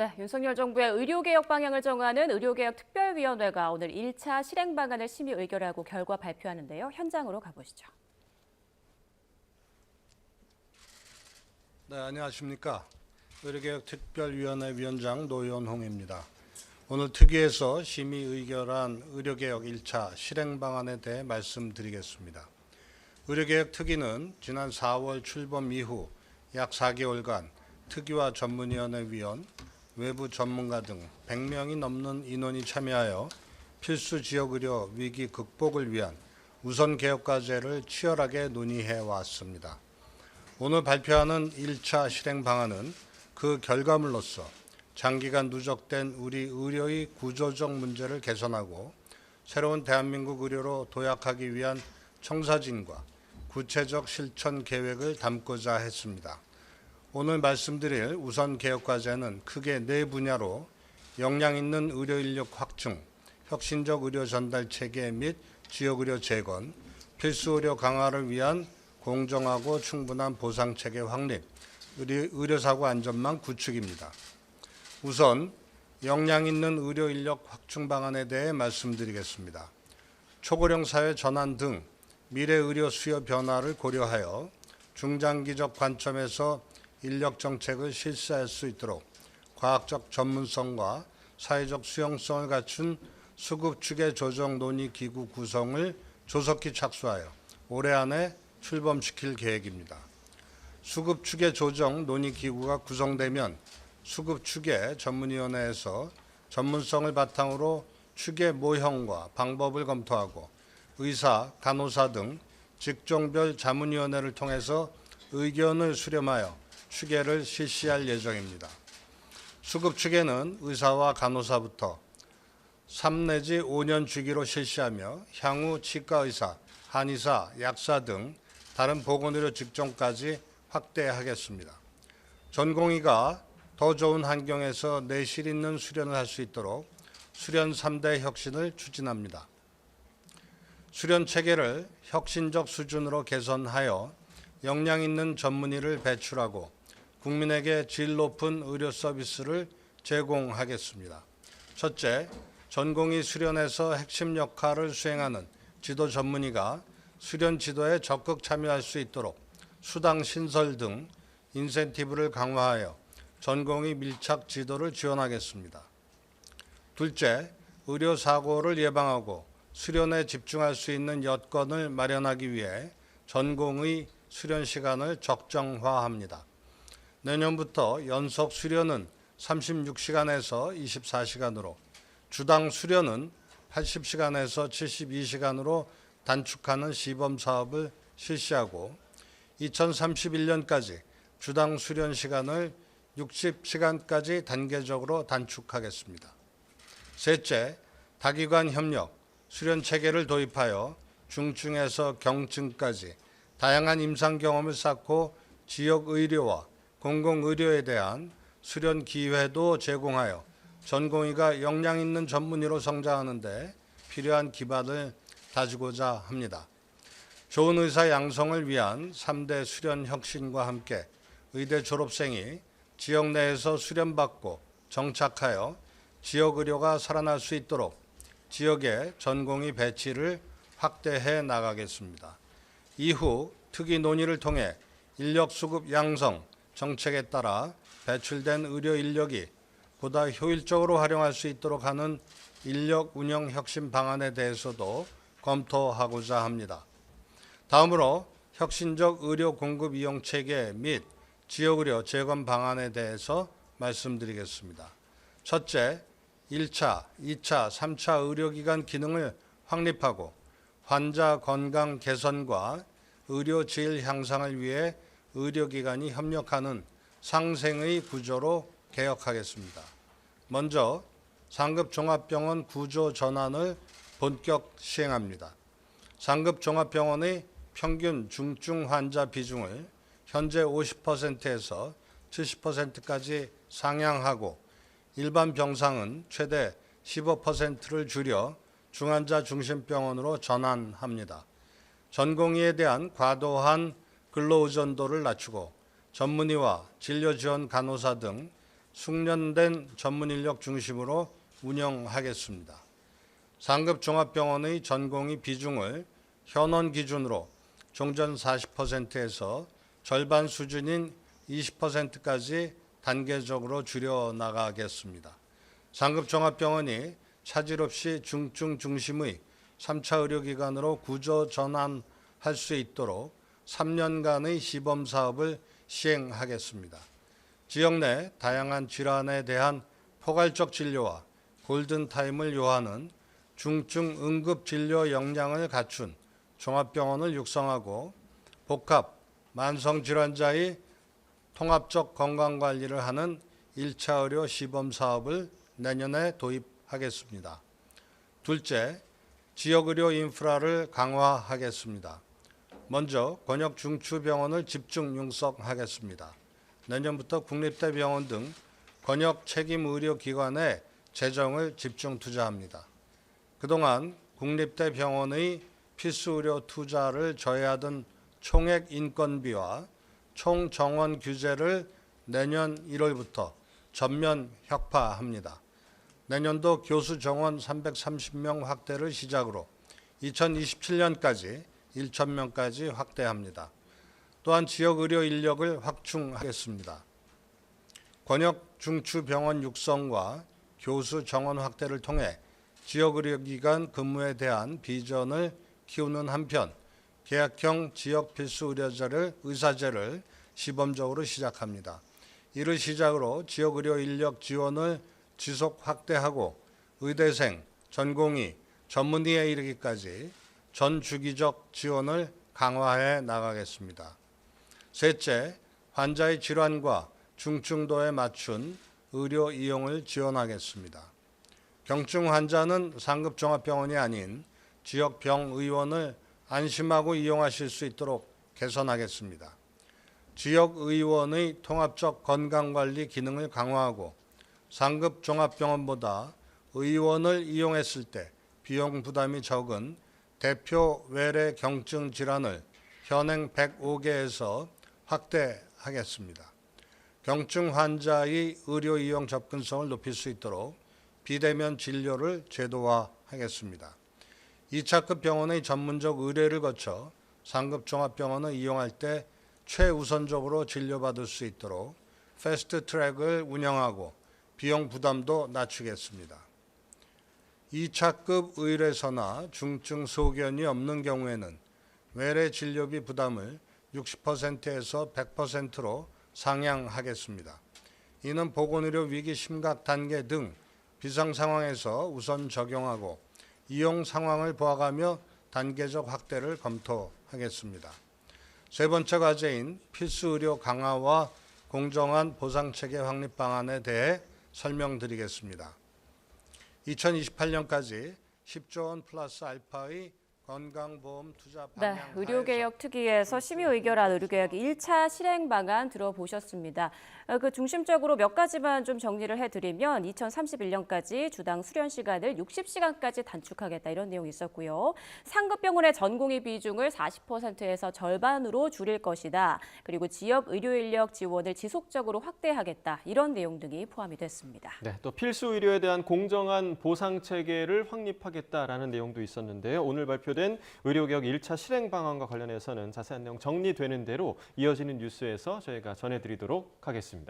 네, 윤석열 정부의 의료개혁 방향을 정하는 의료개혁 특별위원회가 오늘 1차 실행 방안을 심의 의결하고 결과 발표하는데요. 현장으로 가보시죠. 네, 안녕하십니까. 의료개혁 특별위원회 위원장 노현홍입니다. 오늘 특위에서 심의 의결한 의료개혁 1차 실행 방안에 대해 말씀드리겠습니다. 의료개혁 특위는 지난 4월 출범 이후 약 4개월간 특위와 전문위원회 위원, 외부 전문가 등 100명이 넘는 인원이 참여하여 필수 지역의료 위기 극복을 위한 우선 개혁 과제를 치열하게 논의해 왔습니다. 오늘 발표하는 1차 실행 방안은 그 결과물로서 장기간 누적된 우리 의료의 구조적 문제를 개선하고 새로운 대한민국 의료로 도약하기 위한 청사진과 구체적 실천 계획을 담고자 했습니다. 오늘 말씀드릴 우선 개혁 과제는 크게 네 분야로 역량 있는 의료 인력 확충, 혁신적 의료 전달 체계 및 지역 의료 재건, 필수 의료 강화를 위한 공정하고 충분한 보상 체계 확립, 의료사고 안전망 구축입니다. 우선 역량 있는 의료 인력 확충 방안에 대해 말씀드리겠습니다. 초고령 사회 전환 등 미래 의료 수요 변화를 고려하여 중장기적 관점에서 인력 정책을 실시할 수 있도록 과학적 전문성과 사회적 수용성을 갖춘 수급 추계 조정 논의 기구 구성을 조속히 착수하여 올해 안에 출범시킬 계획입니다. 수급 추계 조정 논의 기구가 구성되면 수급 추계 전문위원회에서 전문성을 바탕으로 추계 모형과 방법을 검토하고 의사, 간호사 등 직종별 자문위원회를 통해서 의견을 수렴하여 추계를 실시할 예정입니다. 수급 추계는 의사와 간호사부터 3 내지 5년 주기로 실시하며 향후 치과의사, 한의사, 약사 등 다른 보건의료 직종까지 확대하겠습니다. 전공의가 더 좋은 환경에서 내실 있는 수련을 할 수 있도록 수련 3대 혁신을 추진합니다. 수련 체계를 혁신적 수준으로 개선하여 역량 있는 전문의를 배출하고 국민에게 질 높은 의료 서비스를 제공하겠습니다. 첫째, 전공의 수련에서 핵심 역할을 수행하는 지도 전문의가 수련 지도에 적극 참여할 수 있도록 수당 신설 등 인센티브를 강화하여 전공의 밀착 지도를 지원하겠습니다. 둘째, 의료 사고를 예방하고 수련에 집중할 수 있는 여건을 마련하기 위해 전공의 수련 시간을 적정화합니다. 내년부터 연속 수련은 36시간에서 24시간으로, 주당 수련은 80시간에서 72시간으로 단축하는 시범 사업을 실시하고 2031년까지 주당 수련 시간을 60시간까지 단계적으로 단축하겠습니다. 셋째, 다기관 협력, 수련 체계를 도입하여 중증에서 경증까지 다양한 임상 경험을 쌓고 지역 의료와 공공의료에 대한 수련 기회도 제공하여 전공의가 역량 있는 전문의로 성장하는 데 필요한 기반을 다지고자 합니다. 좋은 의사 양성을 위한 3대 수련 혁신과 함께 의대 졸업생이 지역 내에서 수련받고 정착하여 지역 의료가 살아날 수 있도록 지역의 전공의 배치를 확대해 나가겠습니다. 이후 특위 논의를 통해 인력 수급 양성 정책에 따라 배출된 의료 인력이 보다 효율적으로 활용할 수 있도록 하는 인력 운영 혁신 방안에 대해서도 검토하고자 합니다. 다음으로 혁신적 의료 공급 이용 체계 및 지역 의료 재건 방안에 대해서 말씀드리겠습니다. 첫째, 1차, 2차, 3차 의료기관 기능을 확립하고 환자 건강 개선과 의료 질 향상을 위해 의료기관이 협력하는 상생의 구조로 개혁하겠습니다. 먼저 상급 종합병원 구조 전환을 본격 시행합니다. 상급 종합병원의 평균 중증 환자 비중을 현재 50%에서 70%까지 상향하고 일반 병상은 최대 15%를 줄여 중환자 중심 병원으로 전환합니다. 전공의에 대한 과도한 근로 의존도를 낮추고 전문의와 진료 지원 간호사 등 숙련된 전문 인력 중심으로 운영하겠습니다. 상급 종합병원의 전공의 비중을 현원 기준으로 종전 40%에서 절반 수준인 20%까지 단계적으로 줄여 나가겠습니다. 상급 종합병원이 차질 없이 중증 중심의 3차 의료기관으로 구조 전환할 수 있도록 3년간의 시범 사업을 시행하겠습니다. 지역 내 다양한 질환에 대한 포괄적 진료와 골든타임을 요하는 중증 응급 진료 역량을 갖춘 종합병원을 육성하고 복합 만성질환자의 통합적 건강관리를 하는 1차 의료 시범 사업을 내년에 도입하겠습니다. 둘째, 지역의료 인프라를 강화하겠습니다. 먼저 권역 중추병원을 집중 융성하겠습니다. 내년부터 국립대병원 등 권역 책임 의료기관에 재정을 집중 투자합니다. 그동안 국립대병원의 필수의료 투자를 저해하던 총액 인건비와 총정원 규제를 내년 1월부터 전면 혁파합니다. 내년도 교수 정원 330명 확대를 시작으로 2027년까지 1,000명까지 확대합니다. 또한 지역 의료 인력을 확충하겠습니다. 권역 중추병원 육성과 교수 정원 확대를 통해 지역 의료기관 근무에 대한 비전을 키우는 한편 계약형 지역 필수 의사제를 시범적으로 시작합니다. 이를 시작으로 지역 의료 인력 지원을 지속 확대하고 의대생, 전공의, 전문의에 이르기까지 전 주기적 지원을 강화해 나가겠습니다. 셋째, 환자의 질환과 중증도에 맞춘 의료 이용을 지원하겠습니다. 경증 환자는 상급 종합병원이 아닌 지역 병의원을 안심하고 이용하실 수 있도록 개선하겠습니다. 지역의원의 통합적 건강관리 기능을 강화하고 상급 종합병원보다 의원을 이용했을 때 비용 부담이 적은 대표 외래 경증 질환을 현행 105개에서 확대하겠습니다. 경증 환자의 의료 이용 접근성을 높일 수 있도록 비대면 진료를 제도화하겠습니다. 2차급 병원의 전문적 의뢰를 거쳐 상급 종합병원을 이용할 때 최우선적으로 진료받을 수 있도록 패스트 트랙을 운영하고 비용 부담도 낮추겠습니다. 2차급 의뢰서나 중증 소견이 없는 경우에는 외래 진료비 부담을 60%에서 100%로 상향하겠습니다. 이는 보건의료 위기 심각 단계 등 비상 상황에서 우선 적용하고 이용 상황을 보아가며 단계적 확대를 검토하겠습니다. 세 번째 과제인 필수 의료 강화와 공정한 보상체계 확립 방안에 대해 설명드리겠습니다. 2028년까지 10조 원 플러스 알파의 건강보험 투자 방향 하에서 의료개혁 특위에서 심의 의결한 의료개혁 1차 실행 방안 들어보셨습니다. 그 중심적으로 몇 가지만 좀 정리를 해드리면 2031년까지 주당 수련 시간을 60시간까지 단축하겠다 이런 내용이 있었고요. 상급병원의 전공의 비중을 40%에서 절반으로 줄일 것이다. 그리고 지역 의료 인력 지원을 지속적으로 확대하겠다 이런 내용 등이 포함이 됐습니다. 네, 또 필수 의료에 대한 공정한 보상 체계를 확립하겠다라는 내용도 있었는데요. 오늘 발표된 의료개혁 1차 실행 방안과 관련해서는 자세한 내용 정리되는 대로 이어지는 뉴스에서 저희가 전해드리도록 하겠습니다.